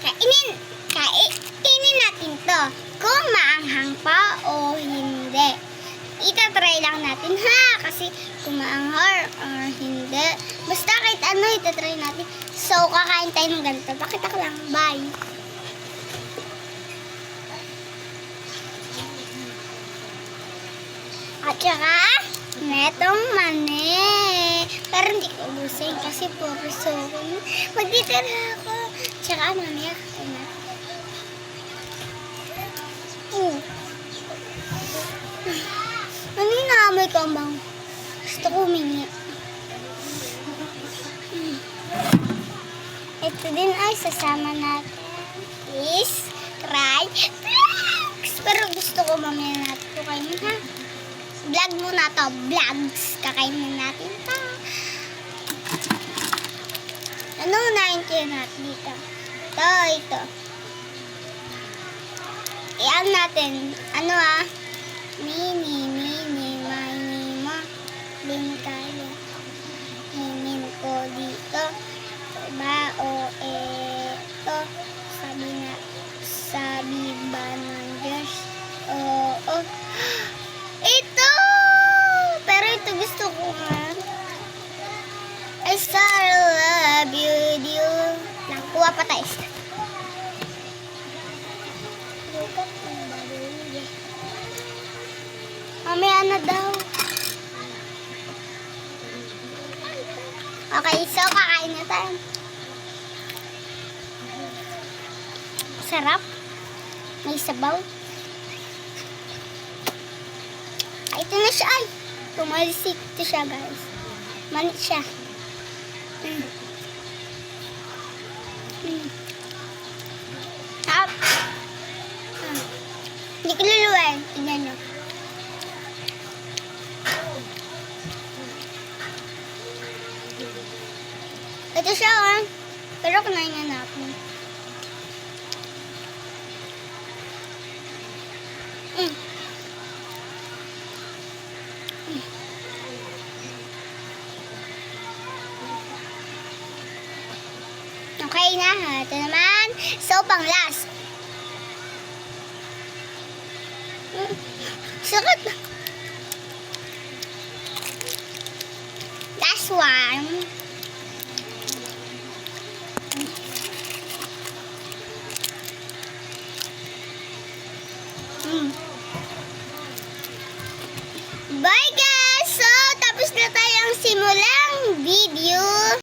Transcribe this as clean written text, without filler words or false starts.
Kainin natin to. Kung maanghang pa o hindi. Itatry lang natin ha. Kasi kung maanghang or hindi. Basta kahit ano itatry natin. So, kakain tayo ng ganito. Pakita ko lang. Bye. At saka, netong mani. Pero hindi ko ubusin kasi puro sukon. Magtitira ako. Tsaka mamaya kakain natin. Ano yung naamoy ko bang? Gusto ko humingi. Ito din ay sasama natin is cry vlogs. Pero gusto ko mamaya natin ito kainin ha. Vlog muna to. Vlogs. Kakainin natin pa. Ano unahin kayo natin dito? Ito. Iyan natin. Ano Mini, manima. Bingkaya. Hinin ko dito. Bao, eto. Sabi ba ng Diyos? Oo. Ito! Pero ito gusto ko nga. I still love you. Nakuha pa tayo. Mamaya na daw. Okay, so kakain na tayo. Sarap. May sabaw. Ito na siya ay. Tumalisik ito siya guys. Manit siya. Up. Hindi ko luluwain. Tignan nyo. Ito siya pero kunain na natin. Okay na ha. Ito naman. So, pang last. Sakit. Last one.